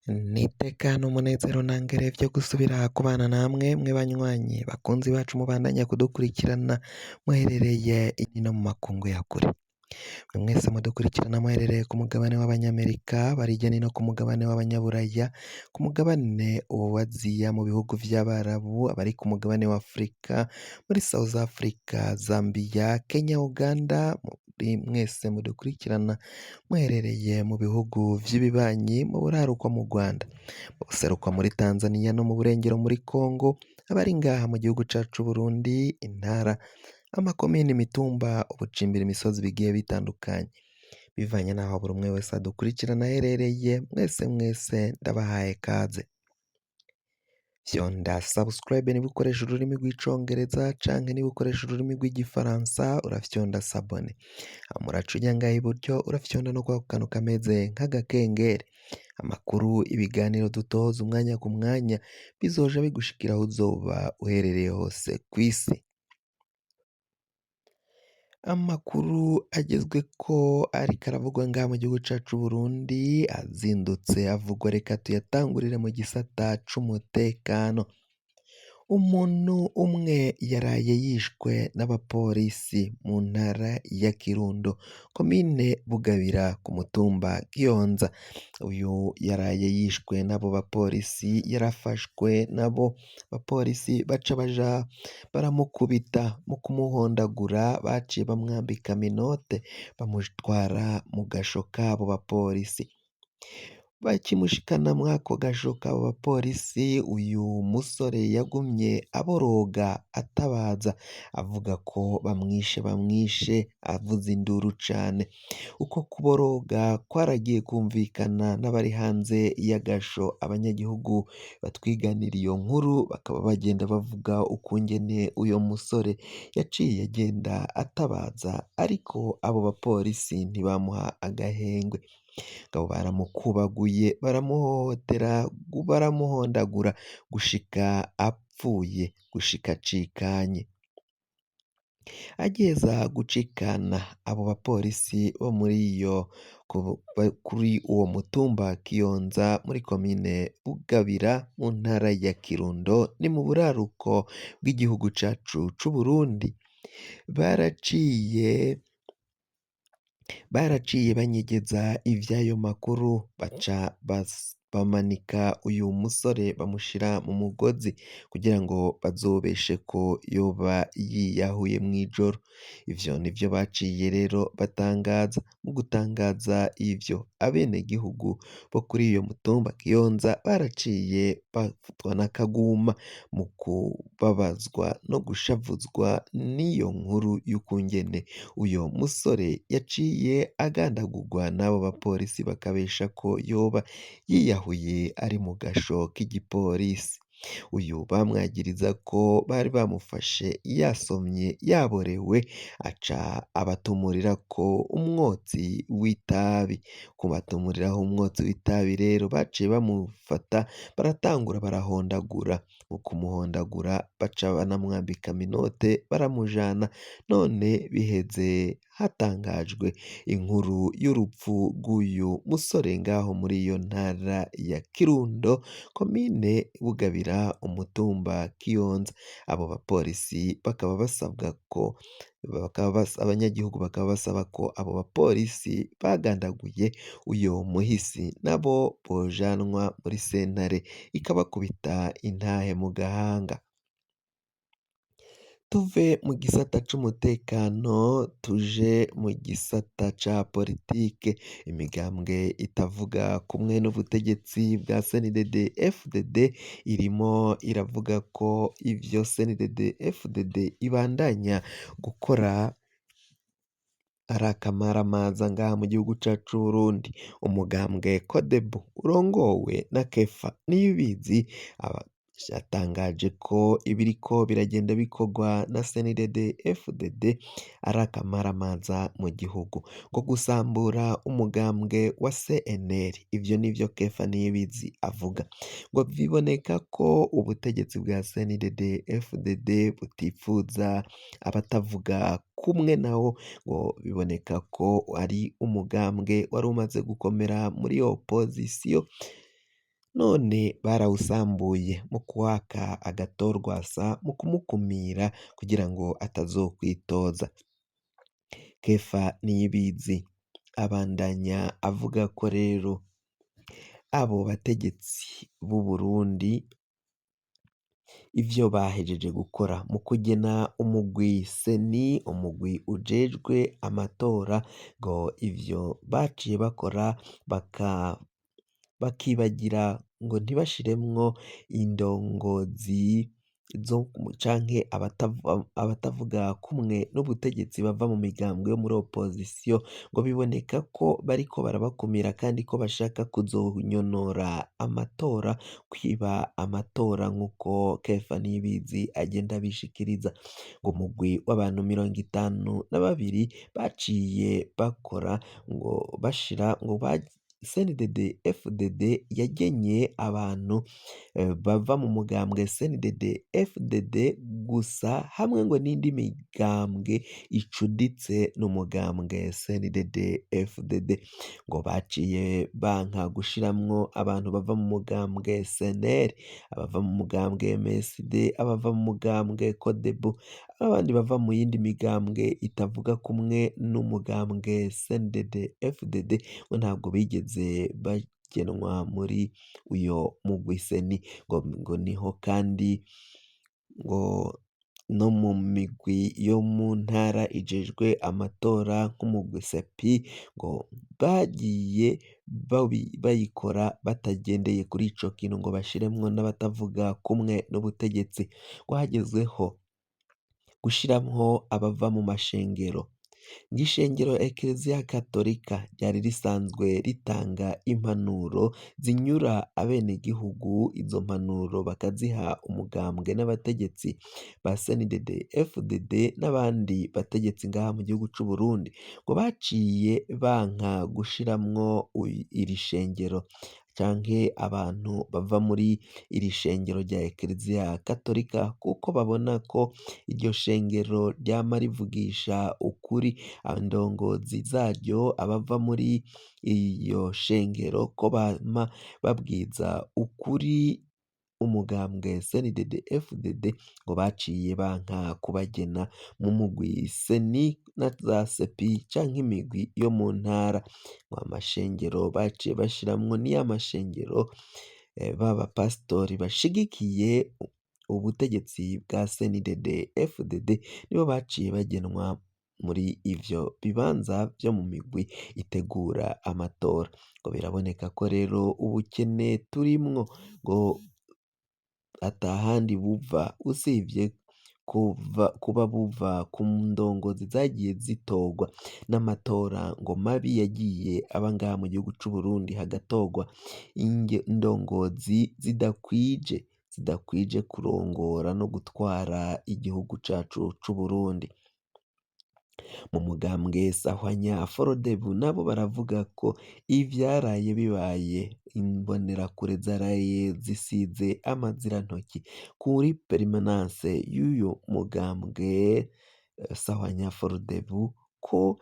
Nitekana umunezero ntangere vyo gusubira kubana namwe mwe banywanyi bakunzi bacu mubandanya kudukurikirana muherereye inyino mu makungu ya kure. Mwe mwese mudukurikirana muherereye ku mugabane w'abanyamerika, bari hirya no hino ku mugabane w'abanyaburaya, ku mugabane wa Aziya mu bihugu vy'Abarabu, abari ku mugabane wa Afurika, muri South Africa, Zambia, Kenya, Uganda, muri mwese mudukurikirana muherereye mu bihugu vy'ibibanyi, mu buraruko mu Rwanda, mu buseruko muri Tanzania no mu burengero muri Congo, abari ngaha mu gihugu cacu Burundi, intara, amakomine, imitumba, ubucimbira, imisozi bigiye bitandukanye, bivanye n'aho buri umwe wese adukurikirana aherereye, mwese ndabahaye kaze. Fyonda subscribe niba ukoresha ururimi rw'icongereza canke niba ukoresha ururimi rw'igifaransa urafyonda sabone. Muraca uja ngaha iburyo urafyonda no kwako kantu kameze nk'agakengeri. Amakuru, ibiganiro dutoza umwanya ku mwanya bizoja bigushikira aho uzoba uherereye hose kw'isi. Amakuru agezweko ariko aravugwa ngaha mu gihugu cacu Burundi azindutse avugwa, reka tuyatangurire mu gisata c'umutekano. Umuntu umwe yaraye yishwe n'abapolisi mu ntara ya Kirundo, komine Bugabira, ku mutumba Gihonza. Uyu yaraye yishwe n'abo bapolisi, yarafashwe n'abo bapolisi baca baja baramukubita, mu kumuhondagura baciye bamwambika minote bamutwara mu gasho k'abo bapolisi. Bakimushikana mwako gasho k'abo bapolisi, uyu musore yagumye aboroga atabaza avuga ko bamwishe avuza induru cane. Uko kuboroga kwaragiye kumvikana n'abari hanze y'agasho, abanyagihugu batwiganira iyo nkuru bakaba bagenda bavuga ukungene uyo musore yaciye agenda atabaza, ariko abo bapolisi ntibamuha agahengwe. Ngabo baramukubaguye, baramuhohotera, baramuhondagura gushika apfuye, gushika acikanye. Agiheza gucikana, abo bapolisi bo kuri uwo mutumba Kiyonza muri komine Bugabira mu ntara ya Kirundo, ni mu buraruko bw'igihugu cacu c'Uburundi, baraciye banyegeza ivy'ayo makuru, baca bamanika uyu musore bamushira mu mugozi kugira ngo bazobeshe ko yoba yiyahuye mw'ijoro. Ivyo nivyo baciye rero batangaza. Mu gutangaza ivyo, abenegihugu bo kuri iyo mutumba Kiyonza baraciye bafatwa n'akaguma mu kubabazwa no gushavuzwa n'iyo nkuru y'ukungene uyo musore yaciye agandagurwa n'abo bapolisi bakabesha ko yoba yiyahuye ari mu gasho k'igipolisi. Uyu bamwagiriza ko bari bamufashe yasomye yaborewe, aca abatumurirako umwotsi w'itabi. Kubatumuriraho umwotsi w'itabi rero baciye bamufata baratangura barahondagura. Mu kumuhondagura baca banamwambika minote baramujana. None biheze hatangajwe inkuru y'urupfu rw'uyu musore ngaho muri iyo ntara ya Kirundo, komine Bugabira, umutumba Kiyonza. Abo bapolisi bakaba basabwa ko abanyagihugu bakaba basaba ko abo bapolisi bagandaguye uyo muhisi nabo bojanwa muri sentare ikabakubita intahe mu gahanga. Tuve mu gisata c'umutekano tuje mu gisata ca politike. Imigambwe itavuga kumwe n'ubutegetsi bwa CNDD FDD irimo iravuga ko ivyo CNDD FDD ibandanya gukora ari akamaramaza ngaha mu gihugu cacu c'Uburundi. Umugambwe Codebu urongowe na Kefa Niyibizi yatangaje ko ibiriko biragenda bikorwa na CNDD FDD ari akamaramaza mu gihugu, ngo gusambura umugambwe wa CNL. Ivyo nivyo Kefa Niyibizi avuga, ngo biboneka ko ubutegetsi bwa CNDD FDD butifuza abatavuga kumwe nawo, ngo biboneka ko ari umugambwe wari umaze gukomera muri opozisiyo none barawusambuye mu kwaka agatorwasa mu kumukumira kugira ngo atazokwitoza. Kefa Niyibizi abandanya avuga ko rero abo bategetsi b'u Burundi ivyo bahejeje gukora mu kugena umugwi seni, umugwi ujejwe amatora, ngo ivyo baciye bakora bakibagira ngo ntibashiremwo indongozi zo canke abatavuga kumwe n'ubutegetsi bava mu migambwe yo muri opozisiyo, ngo biboneka ko bariko barabakumira kandi ko bashaka kuzonyonora amatora, kwiba amatora nk'uko Kefa Niyibizi agenda abishikiriza. Ngo umugwi w'abantu 52 baciye bakora ngo bashira ngo CNDD FDD yagenye abantu bava mu mugambwe CNDD FDD gusa hamwe ngo n'indi migambwe icuditse n'umugambwe CNDD FDD, ngo baciye banka gushiramwo abantu bava mu mugambwe CNL, abava mu mugambwe MSD, abava mu mugambwe CODEBU, abandi bava mu yindi migambwe itavuga kumwe n'umugambwe CNDD FDD, ngo ntabwo bigeze bagenwa muri uyo mugwi seni. Ngo niho kandi ngo no mu migwi yo mu ntara ijejwe amatora nk'umugwi sepi, ngo bagiye bayikora batagendeye kuri ico kintu ngo bashiremwo n'abatavuga kumwe n'ubutegetsi. Ngo hagezweho gushiramwo abava mu mashengero, ng'ishengero Ekereziya Katolika ryari risanzwe ritanga impanuro zinyura abenegihugu, izo mpanuro bakaziha umugambwe n'abategetsi ba CNDD FDD n'abandi bategetsi ngaha mu gihugu c'u Burundi, ngo baciye banka gushiramwo iri shengero canke abantu bava muri iri shengero rya Ekereziya Katolika, kuko babona ko iryo shengero ryama rivugisha ukuri, indongozi zaryo abava muri iyo shengero ko bama babwiza ukuri umugambwe CNDD FDD, ngo baciye banka kubagena mu mugwi seni na za sepi canke imigwi yo mu ntara. Ngo amashengero baciye bashiramwo ni amashengero b'abapasitori bashigikiye ubutegetsi bwa CNDD FDD, nibo baciye bagenwa muri ivyo bibanza vyo mu migwi itegura amatora. Ngo biraboneka ko rero ubukene turimwo ngo atahandi buva usivye kuba buva ku ndongozi zagiye zitorwa n'amatora ngo mabi yagiye aba ngaha mu gihugu c'u Burundi, hagatorwa indongozi zidakwije kurongora no gutwara igihugu cacu c'u Burundi. Mu mugambwe Sahwanya Frodebu nabo baravuga ko ivyaraye bibaye, imbonerakure zaraye zisize amazirantoki kuri permanence y'uyu mugambwe Sahwanya Frodebu, ko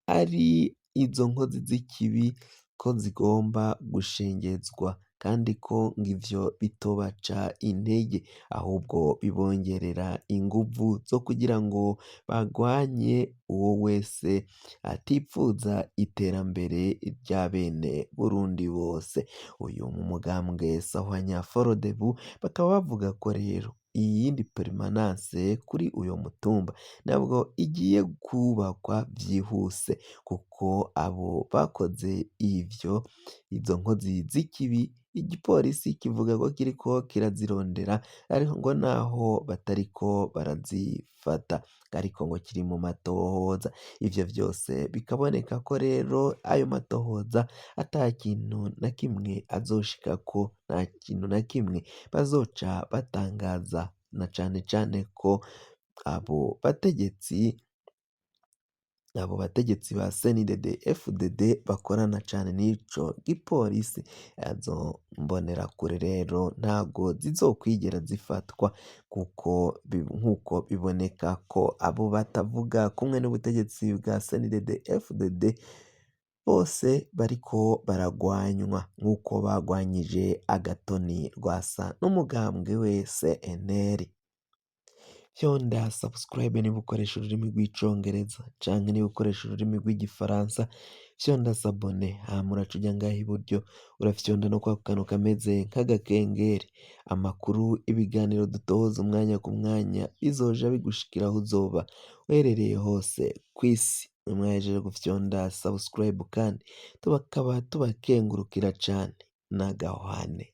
ari izo nkozi z'ikibi ko zigomba gushengezwa, kandi ko ng'ivyo bitobaca intege ahubwo bibongerera inguvu zo kugira ngo bagwanye uwo wese atipfuza iterambere rya bene Burundi bose. Uyu mu mugambwe Sahwanya Frodebu bakaba bavuga ko rero iyindi permanence kuri uyo mutumba nabwo igiye kubakwa vyihuse, kuko abo bakoze ivyo, izo nkozi z'ikibi, igipolisi kivuga ko kiriko kirazirondera, ariko ngo naho batariko barazifata, ariko ngo kiri mu matohoza. Ivyo vyose bikaboneka ko rero ayo matohoza ata kintu na kimwe azoshikako, nta kintu na kimwe bazoca batangaza, na cane cane ko abo bategetsi ba CNDD FDD bakorana cane n'ico gipolisi. Izo mbonerakure rero ntago zizokwigera zifatwa, kuko nk'uko biboneka ko abo batavuga kumwe n'ubutegetsi bwa CNDD FDD bose bariko baragwanywa nk'uko bagwanyije Agatoni Rwasa n'umugambwe we CNL. Fyonda subscribe niba ukoresha ururimi rw'icongereza canke niba ukoresha ururimi rw'igifaransa, fyonda sabone hama uraca uja ngaha iburyo urafyonda no kwa kantu kameze nk'agakengeri, amakuru ibiganiro dutohoza umwanya ku mwanya bizoja bigushikira aho uzoba uherereye hose kw'isi. Mwahejeje gufyonda subscribe kandi tukaba tubakengurukira cane, nagahwane.